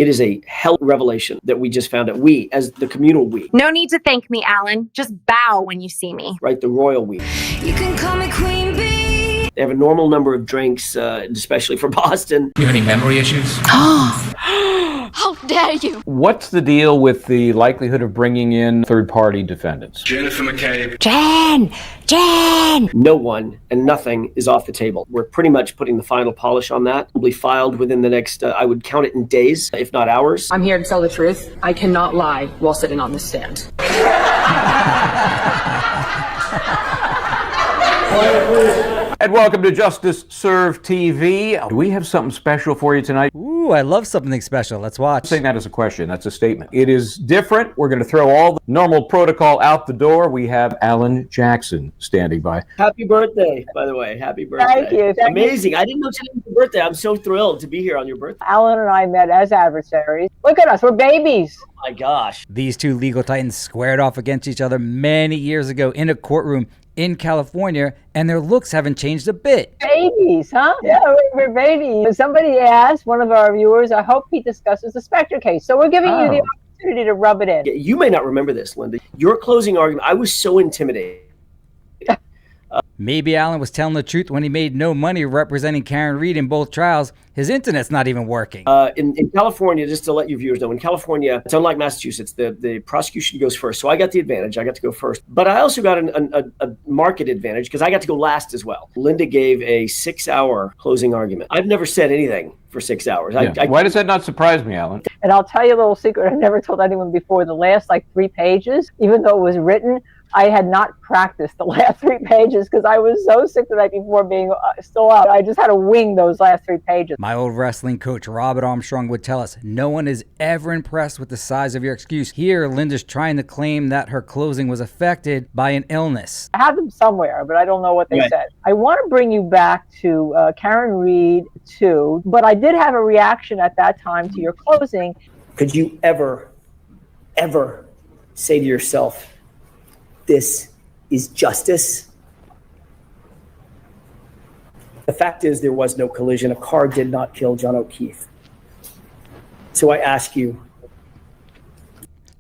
It is a hell revelation that we just found out. We, as the communal we. No need to thank me, Alan. Just bow when you see me. Right, the royal we. You can call me Queen Bee. They have a normal number of drinks, especially for Boston. You have any memory issues? How dare you? What's the deal with the likelihood of bringing in third-party defendants? Jennifer McCabe. Jen! No one and nothing is off the table. We're pretty much putting the final polish on that. Will be filed within the next, I would count it in days, if not hours. I'm here to tell the truth. I cannot lie while sitting on this stand. And welcome to Justice Serve TV. Do we have something special for you tonight? Ooh, I love something special. Let's watch. I'm saying that as a question. That's a statement. It is different. We're going to throw all the normal protocol out the door. We have Alan Jackson standing by. Happy birthday, by the way. Happy birthday. Thank you. Amazing. I didn't know today was your birthday. I'm so thrilled to be here on your birthday. Alan and I met as adversaries. Look at us. We're babies. Oh my gosh. These two legal titans squared off against each other many years ago in a courtroom in California, and their looks haven't changed a bit. Babies, huh? Yeah, we're babies. Somebody asked, one of our viewers, I hope he discusses the Spectre case. So we're giving you the opportunity to rub it in. You may not remember this, Linda. Your closing argument, I was so intimidated. Maybe Alan was telling the truth when he made no money representing Karen Reed in both trials. His internet's not even working. In California, just to let your viewers know, in California, it's unlike Massachusetts. The prosecution goes first. So I got the advantage. I got to go first. But I also got a market advantage because I got to go last as well. Linda gave a 6-hour closing argument. I've never said anything for 6 hours. Yeah. Why does that not surprise me, Alan? And I'll tell you a little secret I never told anyone before. The last 3 pages, even though it was written, I had not practiced the last 3 pages because I was so sick the night before being still out. I just had to wing those last 3 pages. My old wrestling coach, Robert Armstrong, would tell us, no one is ever impressed with the size of your excuse. Here, Linda's trying to claim that her closing was affected by an illness. I have them somewhere, but I don't know what they said. I want to bring you back to Karen Reed, too, but I did have a reaction at that time to your closing. Could you ever say to yourself, this is justice? The fact is there was no collision. A car did not kill John O'Keefe. So I ask you.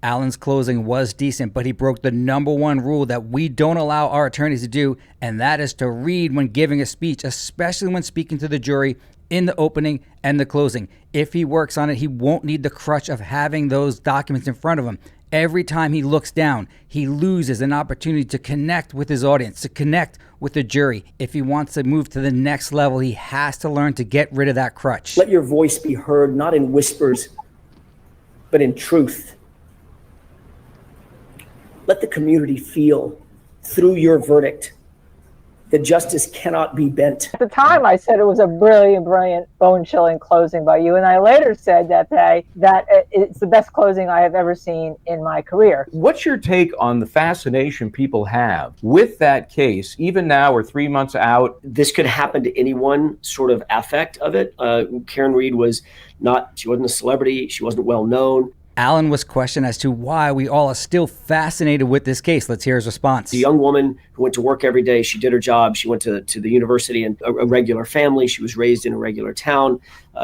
Alan's closing was decent, but he broke the #1 rule that we don't allow our attorneys to do, and that is to read when giving a speech, especially when speaking to the jury in the opening and the closing. If he works on it, he won't need the crutch of having those documents in front of him. Every time he looks down, he loses an opportunity to connect with his audience, to connect with the jury. If he wants to move to the next level, he has to learn to get rid of that crutch. Let your voice be heard, not in whispers, but in truth. Let the community feel through your verdict that justice cannot be bent. At the time, I said it was a brilliant, bone-chilling closing by you, and I later said that it's the best closing I have ever seen in my career. What's your take on the fascination people have with that case, even now we're 3 months out? This could happen to anyone, sort of affect of it. Karen Reed she wasn't a celebrity, she wasn't well known. Alan was questioned as to why we all are still fascinated with this case. Let's hear his response. A young woman who went to work every day. She did her job. She went to the university and a regular family. She was raised in a regular town.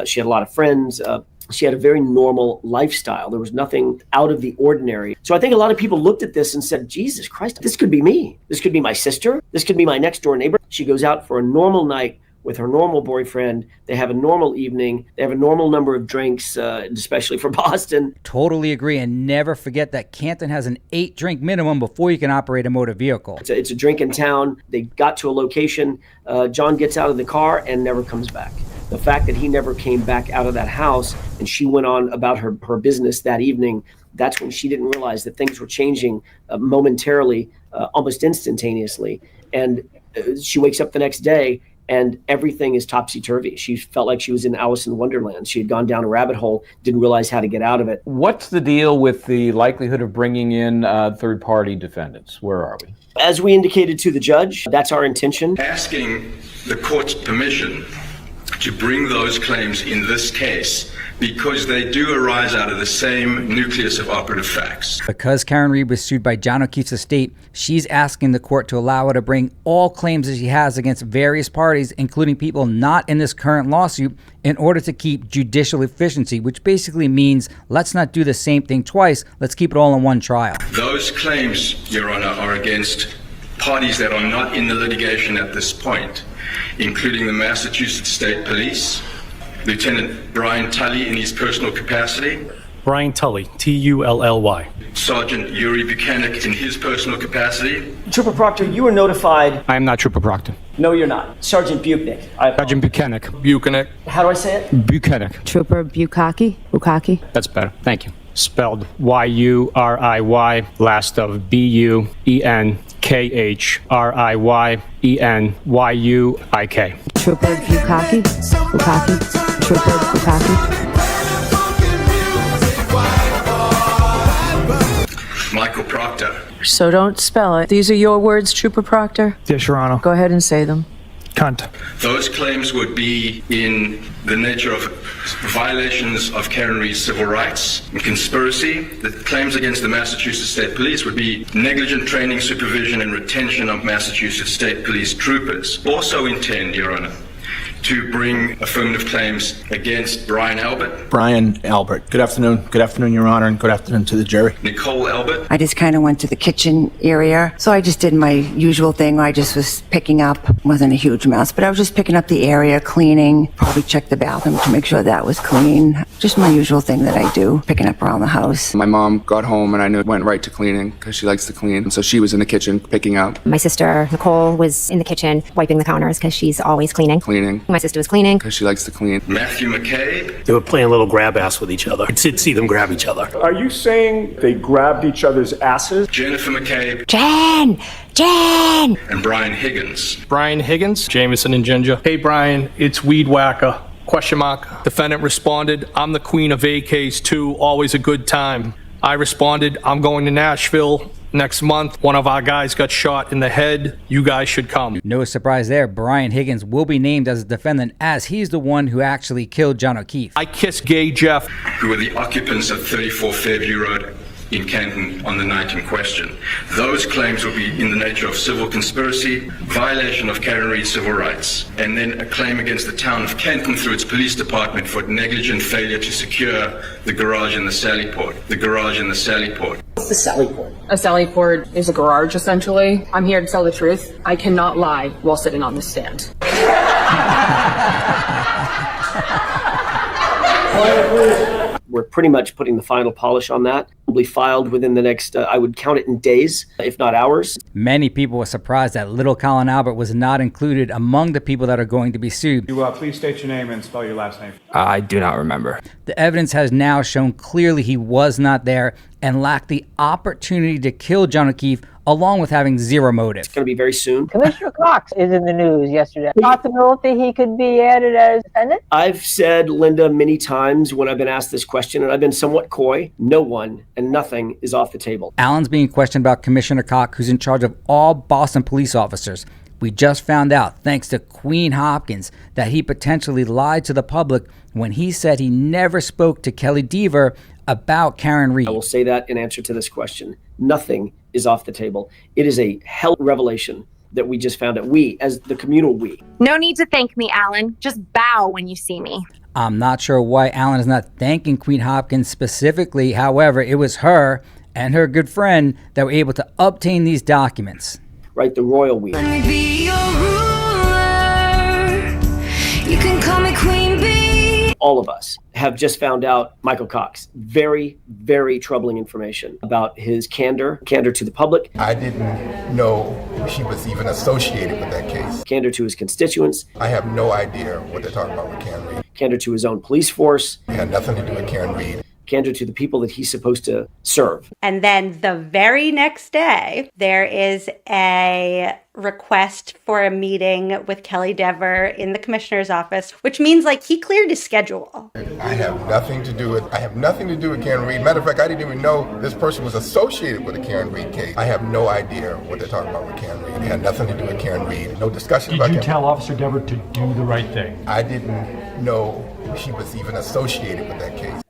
She had a lot of friends. She had a very normal lifestyle. There was nothing out of the ordinary. So I think a lot of people looked at this and said, Jesus Christ, this could be me. This could be my sister. This could be my next door neighbor. She goes out for a normal night with her normal boyfriend. They have a normal evening. They have a normal number of drinks, especially for Boston. Totally agree. And never forget that Canton has an 8-drink minimum before you can operate a motor vehicle. It's a drink in town. They got to a location. John gets out of the car and never comes back. The fact that he never came back out of that house and she went on about her business that evening, that's when she didn't realize that things were changing momentarily, almost instantaneously. And she wakes up the next day and everything is topsy-turvy. She felt like she was in Alice in Wonderland. She had gone down a rabbit hole, didn't realize how to get out of it. What's the deal with the likelihood of bringing in third-party defendants? Where are we? As we indicated to the judge, that's our intention. Asking the court's permission to bring those claims in this case because they do arise out of the same nucleus of operative facts. Because Karen Reed was sued by John O'Keefe's estate, she's asking the court to allow her to bring all claims that she has against various parties, including people not in this current lawsuit, in order to keep judicial efficiency, which basically means let's not do the same thing twice, let's keep it all in one trial. Those claims, Your Honor, are against parties that are not in the litigation at this point, including the Massachusetts State Police, Lieutenant Brian Tully in his personal capacity, Brian Tully, T-U-L-L-Y. Sergeant Yuri Buchanan in his personal capacity. Trooper Proctor, you were notified. I am not Trooper Proctor. No, you're not. Sergeant Buchanan. Sergeant Buchanan. Buchanan. How do I say it? Buchanan. Trooper Bukaki. That's better. Thank you. Spelled Y-U-R-I-Y, last of B-U-E-N-K-H-R-I-Y-E-N-Y-U-I-K. Trooper Bukaki. Trooper Bukaki. Michael Proctor. So don't spell it. These are your words, Trooper Proctor? Yes, Your Honor. Go ahead and say them. Cunt. Those claims would be in the nature of violations of Karen Reed's civil rights and conspiracy. The claims against the Massachusetts State Police would be negligent training, supervision, and retention of Massachusetts State Police troopers. Also intend, Your Honor, to bring affirmative claims against Brian Albert. Brian Albert. Good afternoon. Good afternoon, Your Honor, and good afternoon to the jury. Nicole Albert. I just kind of went to the kitchen area. So I just did my usual thing. I just was picking up, wasn't a huge mess, but I was just picking up the area, cleaning, probably checked the bathroom to make sure that was clean. Just my usual thing that I do, picking up around the house. My mom got home and I knew it went right to cleaning because she likes to clean. So she was in the kitchen picking up. My sister, Nicole, was in the kitchen wiping the counters because she's always cleaning. My sister was cleaning because she likes to clean. Matthew McCabe. They were playing a little grab ass with each other. I did see them grab each other. Are you saying they grabbed each other's asses? Jennifer McCabe. Jen! And Brian Higgins. Brian Higgins, Jameson and Ginger. Hey, Brian, it's Weed Whacker. Question mark. Defendant responded, I'm the queen of AKs too, always a good time. I responded, I'm going to Nashville next month. One of our guys got shot in the head. You guys should come. No surprise there. Brian Higgins will be named as a defendant as he's the one who actually killed John O'Keefe. I kissed gay Jeff. Who were the occupants of 34 Fairview Road in Canton on the night in question. Those claims will be in the nature of civil conspiracy, violation of Karen Reed's civil rights, and then a claim against the town of Canton through its police department for negligent failure to secure the garage in the Sally Port. What's the Sally Port? A Sally Port is a garage, essentially. I'm here to tell the truth. I cannot lie while sitting on this stand. We're pretty much putting the final polish on that. Will be filed within the next, I would count it in days, if not hours. Many people were surprised that little Colin Albert was not included among the people that are going to be sued. You please state your name and spell your last name. I do not remember. The evidence has now shown clearly he was not there and lacked the opportunity to kill John O'Keefe, along with having zero motive. It's going to be very soon. Commissioner Cox is in the news yesterday. Possibility he could be added as defendant? I've said, Linda, many times when I've been asked this question, and I've been somewhat coy, no one and nothing is off the table. Alan's being questioned about Commissioner Cox, who's in charge of all Boston police officers. We just found out, thanks to Queen Hopkins, that he potentially lied to the public when he said he never spoke to Kelly Deaver about Karen Reed. I will say that in answer to this question. Nothing is off the table. It is a hell revelation that we just found out. We, as the communal we. No need to thank me, Alan. Just bow when you see me. I'm not sure why Alan is not thanking Queen Hopkins specifically. However, it was her and her good friend that were able to obtain these documents. Right, the royal we. Let me be your ruler. You can call me Queen Bee. All of us have just found out Michael Cox. Very, very troubling information about his candor to the public. I didn't know he was even associated with that case. Candor to his constituents. I have no idea what they're talking about with Karen Reed. Candor to his own police force. It had nothing to do with Karen Reed. Candor to the people that he's supposed to serve. And then the very next day, there is a request for a meeting with Kelly Dever in the commissioner's office, which means like he cleared his schedule. I have nothing to do with Karen Reed. Matter of fact, I didn't even know this person was associated with the Karen Reed case. I have no idea what they're talking about with Karen Reed. It had nothing to do with Karen Reed. No discussion about Karen Reed. Did you tell Officer Dever to do the right thing? I didn't know he was even associated with that case.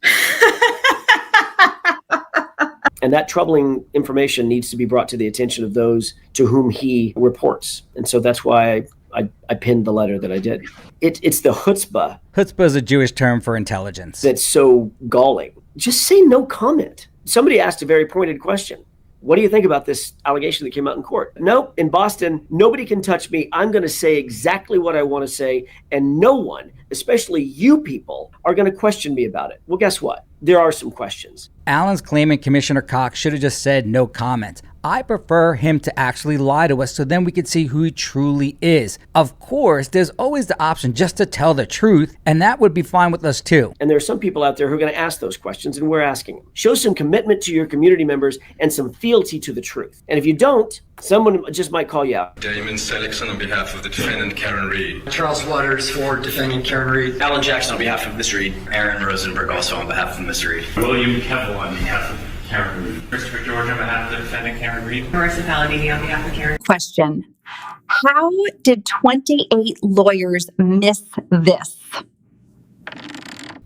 And that troubling information needs to be brought to the attention of those to whom he reports. And so that's why I pinned the letter that I did. It's the chutzpah. Chutzpah is a Jewish term for intelligence. That's so galling. Just say no comment. Somebody asked a very pointed question. What do you think about this allegation that came out in court? No, in Boston, nobody can touch me. I'm going to say exactly what I want to say, and no one, especially you people, are going to question me about it. Well, guess what? There are some questions. Allen's claiming Commissioner Cox should have just said no comment. I prefer him to actually lie to us so then we can see who he truly is. Of course, there's always the option just to tell the truth, and that would be fine with us too. And there are some people out there who are going to ask those questions, and we're asking them. Show some commitment to your community members and some fealty to the truth. And if you don't, someone just might call you out. Damon Seligson on behalf of the defendant Karen Reed. Charles Waters for defendant Karen Reed. Alan Jackson on behalf of Ms. Reed. Aaron Rosenberg also on behalf of Ms. Reed. William Kevel on behalf of Karen Reed. Christopher George on behalf of the defendant Karen Reed. Marissa Palladini on behalf of Karen. Question. How did 28 lawyers miss this?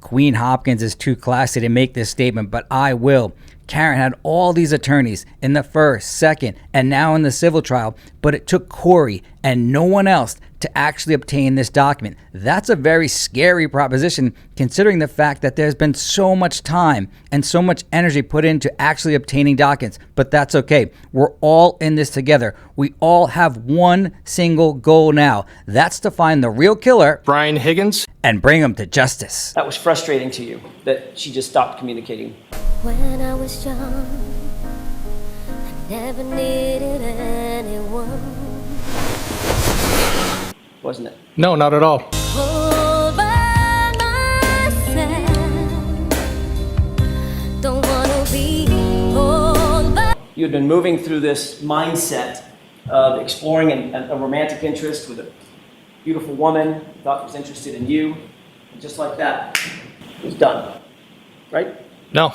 Queen Hopkins is too classy to make this statement, but I will. Karen had all these attorneys in the first, second, and now in the civil trial, but it took Corey and no one else to actually obtain this document. That's a very scary proposition considering the fact that there's been so much time and so much energy put into actually obtaining documents, but that's okay. We're all in this together. We all have one single goal now. That's to find the real killer, Brian Higgins, and bring him to justice. That was frustrating to you, that she just stopped communicating. When I was young, I never needed anyone. Wasn't it? No, not at all. All by myself. Don't wanna be all by. You had been moving through this mindset of exploring a romantic interest with a beautiful woman, thought was interested in you, and just like that, it was done. Right? No.